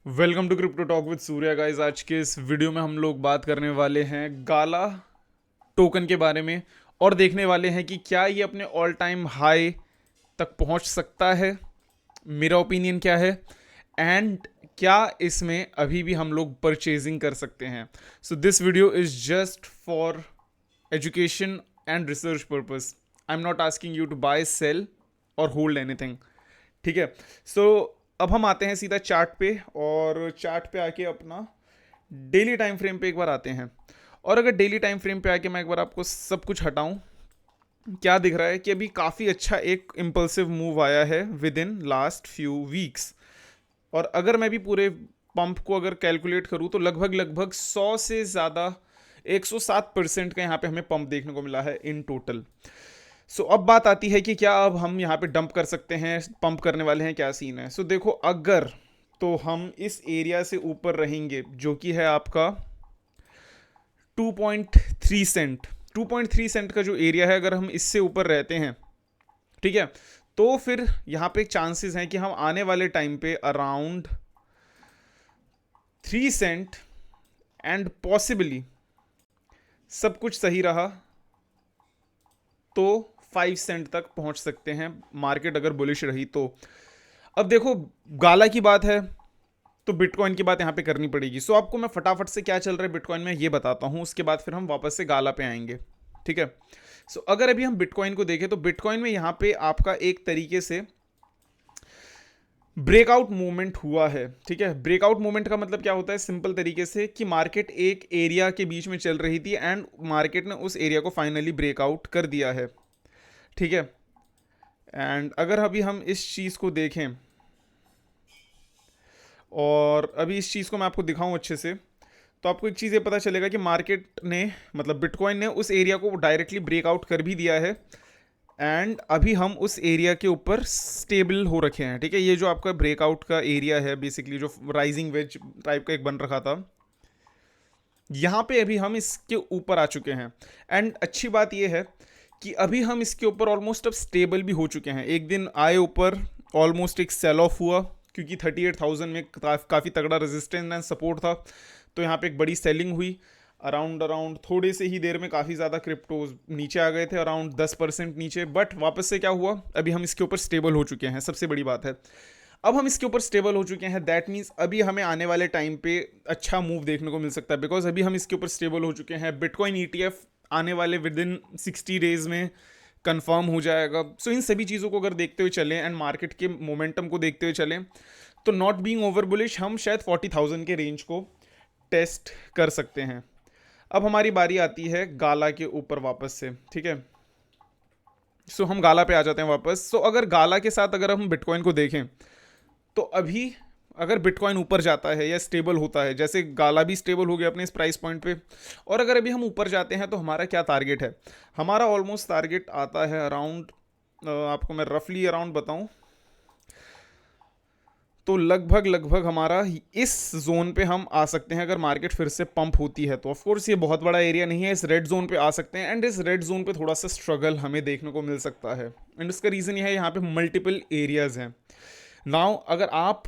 Welcome to crypto talk with Surya guys. आज के इस वीडियो में हम लोग बात करने वाले हैं गाला टोकन के बारे में और देखने वाले हैं कि क्या ये अपने ऑल टाइम हाई तक पहुंच सकता है, मेरा ओपिनियन क्या है, एंड क्या इसमें अभी भी हम लोग परचेजिंग कर सकते हैं। So this video is just for education and research purpose. I am not asking you to buy, sell और होल्ड एनीथिंग। ठीक है। सो अब हम आते हैं सीधा चार्ट पे, और चार्ट पे आके अपना डेली टाइम फ्रेम पे एक बार आते हैं। और अगर डेली टाइम फ्रेम पे आके मैं एक बार आपको सब कुछ हटाऊं, क्या दिख रहा है कि अभी काफ़ी अच्छा एक इम्पल्सिव मूव आया है with in last few weeks. और अगर मैं भी पूरे पंप को अगर कैलकुलेट करूं तो लगभग लगभग 100 से ज़्यादा 107% का यहाँ पे हमें पंप देखने को मिला है इन टोटल। सो अब बात आती है कि क्या अब हम यहाँ पे डंप कर सकते हैं, पंप करने वाले हैं, क्या सीन है। सो देखो, अगर तो हम इस एरिया से ऊपर रहेंगे जो कि है आपका 2.3 सेंट। 2.3 सेंट का जो एरिया है, अगर हम इससे ऊपर रहते हैं, ठीक है, तो फिर यहाँ पे एक चांसेस हैं कि हम आने वाले टाइम पे अराउंड 3 सेंट एंड पॉसिबली सब कुछ सही रहा तो 5 सेंट तक पहुंच सकते हैं, मार्केट अगर बुलिश रही तो। अब देखो, गाला की बात है तो बिटकॉइन की बात यहां पे करनी पड़ेगी। सो आपको मैं फटाफट से क्या चल रहा है बिटकॉइन में ये बताता हूं, उसके बाद फिर हम वापस से गाला पे आएंगे। ठीक है। सो अगर अभी हम बिटकॉइन को देखें तो बिटकॉइन में यहां पे आपका एक तरीके से ब्रेकआउट मूवमेंट हुआ है। ठीक है। ब्रेकआउट मूवमेंट का मतलब क्या होता है, सिंपल तरीके से कि मार्केट एक एरिया के बीच में चल रही थी एंड मार्केट ने उस एरिया को फाइनली ब्रेकआउट कर दिया है। ठीक है। एंड अगर अभी हम इस चीज़ को देखें और अभी इस चीज़ को मैं आपको दिखाऊं अच्छे से, तो आपको एक चीज़ ये पता चलेगा कि मार्केट ने, मतलब बिटकॉइन ने उस एरिया को डायरेक्टली ब्रेकआउट कर भी दिया है एंड अभी हम उस एरिया के ऊपर स्टेबल हो रखे हैं। ठीक है। ये जो आपका ब्रेकआउट का एरिया है, बेसिकली जो राइजिंग वेज टाइप का एक बन रखा था, यहाँ पे अभी हम इसके ऊपर आ चुके हैं। एंड अच्छी बात यह है कि अभी हम इसके ऊपर ऑलमोस्ट अब स्टेबल भी हो चुके हैं। एक दिन आए ऊपर, ऑलमोस्ट एक सेल ऑफ हुआ क्योंकि 38,000 में काफ़ी तगड़ा रेजिस्टेंस एंड सपोर्ट था, तो यहाँ पे एक बड़ी सेलिंग हुई। अराउंड अराउंड थोड़े से ही देर में काफ़ी ज़्यादा क्रिप्टोज नीचे आ गए थे, अराउंड 10% नीचे। बट वापस से क्या हुआ, अभी हम इसके ऊपर स्टेबल हो चुके हैं, सबसे बड़ी बात है। अब हम इसके ऊपर स्टेबल हो चुके हैं, दैट मीन्स अभी हमें आने वाले टाइम पे अच्छा मूव देखने को मिल सकता है, बिकॉज अभी हम इसके ऊपर स्टेबल हो चुके हैं। बिटकॉइन ईटीएफ आने वाले विद इन 60 डेज में कंफर्म हो जाएगा। सो इन सभी चीज़ों को अगर देखते हुए चलें एंड मार्केट के मोमेंटम को देखते हुए चलें, तो नॉट बीइंग ओवर बुलिश हम शायद 40,000 के रेंज को टेस्ट कर सकते हैं। अब हमारी बारी आती है गाला के ऊपर वापस से। ठीक है। सो हम गाला पे आ जाते हैं वापस। सो अगर गाला के साथ अगर हम बिटकॉइन को देखें, तो अभी अगर बिटकॉइन ऊपर जाता है या स्टेबल होता है, जैसे गाला भी स्टेबल हो गया अपने इस प्राइस पॉइंट पे, और अगर अभी हम ऊपर जाते हैं तो हमारा क्या टारगेट है, हमारा ऑलमोस्ट टारगेट आता है अराउंड, आपको मैं रफली अराउंड बताऊं तो लगभग लगभग हमारा इस जोन पे हम आ सकते हैं अगर मार्केट फिर से पंप होती है तो। ऑफ कोर्स ये बहुत बड़ा एरिया नहीं है, इस रेड जोन पे आ सकते हैं एंड इस रेड जोन पे थोड़ा सा स्ट्रगल हमें देखने को मिल सकता है। एंड इसका रीज़न ये है, यहाँ पे मल्टीपल एरियाज हैं। नाउ अगर आप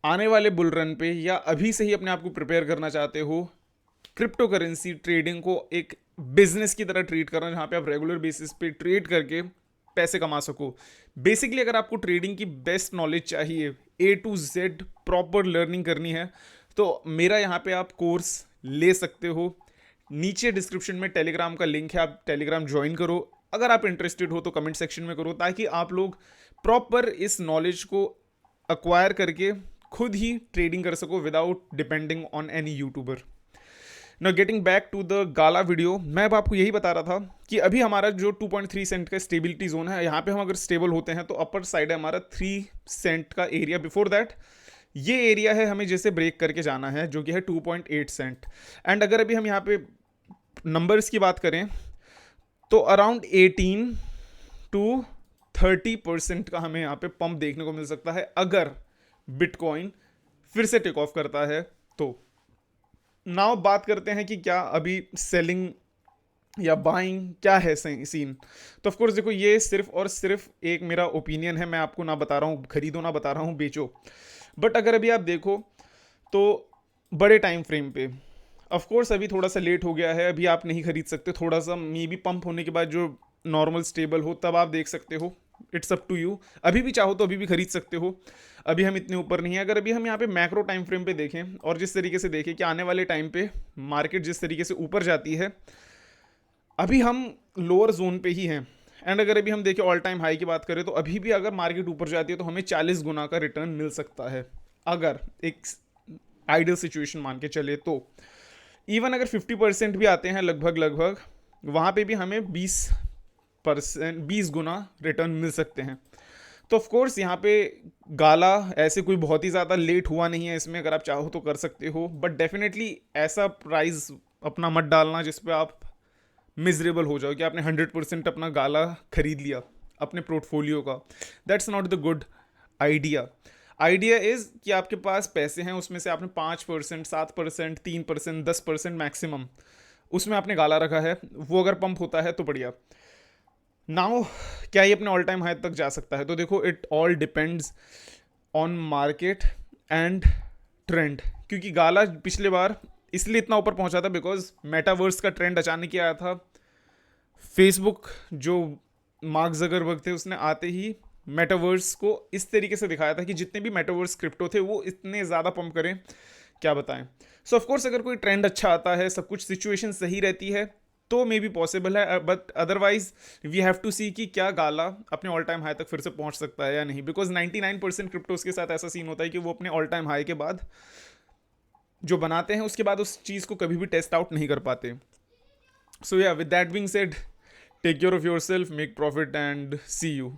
आने वाले बुल रन पे या अभी से ही अपने आप को प्रिपेयर करना चाहते हो, क्रिप्टो करेंसी ट्रेडिंग को एक बिजनेस की तरह ट्रीट करना, जहाँ पे आप रेगुलर बेसिस पे ट्रेड करके पैसे कमा सको। बेसिकली अगर आपको ट्रेडिंग की बेस्ट नॉलेज चाहिए, ए टू जेड प्रॉपर लर्निंग करनी है, तो मेरा यहाँ पे आप कोर्स ले सकते हो। नीचे डिस्क्रिप्शन में टेलीग्राम का लिंक है, आप टेलीग्राम ज्वाइन करो। अगर आप इंटरेस्टेड हो तो कमेंट सेक्शन में करो, ताकि आप लोग प्रॉपर इस नॉलेज को अक्वायर करके खुद ही ट्रेडिंग कर सको without depending on any youtuber. Now getting back to the gala video, मैं अब आपको यही बता रहा था कि अभी हमारा जो 2.3 सेंट का स्टेबिलिटी जोन है, यहाँ पे हम अगर स्टेबल होते हैं तो अपर साइड है हमारा 3 सेंट का एरिया। बिफोर दैट ये एरिया है हमें जैसे ब्रेक करके जाना है, जो कि है 2.8 सेंट। एंड अगर अभी हम यहाँ पे नंबर्स की बात करें तो अराउंड 18 to 30% का हमें यहाँ पे पंप देखने को मिल सकता है अगर बिटकॉइन फिर से टेक ऑफ करता है तो। नाउ बात करते हैं कि क्या अभी सेलिंग या बाइंग क्या है सीन। तो ऑफ कोर्स देखो, ये सिर्फ और सिर्फ एक मेरा ओपिनियन है, मैं आपको ना बता रहा हूँ खरीदो, ना बता रहा हूँ बेचो। बट अगर अभी आप देखो तो बड़े टाइम फ्रेम पे ऑफ कोर्स अभी थोड़ा सा लेट हो गया है, अभी आप नहीं खरीद सकते, थोड़ा सा मे बी पंप होने के बाद जो नॉर्मल स्टेबल हो तब आप देख सकते हो, इट्स अप टू यू। अभी भी चाहो तो अभी भी खरीद सकते हो, अभी हम इतने ऊपर नहीं है। अगर अभी हम यहाँ पे मैक्रो टाइम फ्रेम पे देखें और जिस तरीके से देखें कि आने वाले टाइम पे मार्केट जिस तरीके से ऊपर जाती है, अभी हम लोअर जोन पे ही हैं। एंड अगर अभी हम देखें ऑल टाइम हाई की बात करें तो अभी भी अगर मार्केट ऊपर जाती है तो हमें 40 गुना का रिटर्न मिल सकता है, अगर एक आइडियल सिचुएशन मान के चले तो। इवन अगर 50% भी आते हैं लगभग लगभग, वहाँ पे भी हमें 20 गुना रिटर्न मिल सकते हैं। तो ऑफ कोर्स यहाँ पे गाला ऐसे कोई बहुत ही ज़्यादा लेट हुआ नहीं है इसमें, अगर आप चाहो तो कर सकते हो, बट डेफिनेटली ऐसा प्राइस अपना मत डालना जिस पे आप मिजरेबल हो जाओ कि आपने 100% अपना गाला खरीद लिया अपने पोर्टफोलियो का। That's not the good idea. Idea is कि आपके पास पैसे हैं, उसमें से आपने 5%, 7%, 3%, 10% मैक्सिमम उसमें आपने गाला रखा है, वो अगर पंप होता है तो बढ़िया। नाउ क्या ये अपने ऑल टाइम हाई तक जा सकता है? तो देखो, it all depends on market and trend, क्योंकि गाला पिछले बार इसलिए इतना ऊपर पहुंचा था बिकॉज मेटावर्स का ट्रेंड अचानक ही आया था। फेसबुक जो मार्क जकरबर्ग थे उसने आते ही मेटावर्स को इस तरीके से दिखाया था कि जितने भी मेटावर्स क्रिप्टो थे वो इतने ज़्यादा पंप करें, क्या बताएं। सो ऑफ कोर्स अगर कोई ट्रेंड अच्छा आता है, सब कुछ सिचुएशन सही रहती है तो मे बी पॉसिबल है, but otherwise we have to see कि क्या गाला अपने ऑल टाइम हाई तक फिर से पहुंच सकता है या नहीं। बिकॉज 99% क्रिप्टोज के साथ ऐसा सीन होता है कि वो अपने ऑल टाइम हाई के बाद जो बनाते हैं उसके बाद उस चीज़ को कभी भी टेस्ट आउट नहीं कर पाते। So yeah, with that being said, take care of yourself, make profit and see you.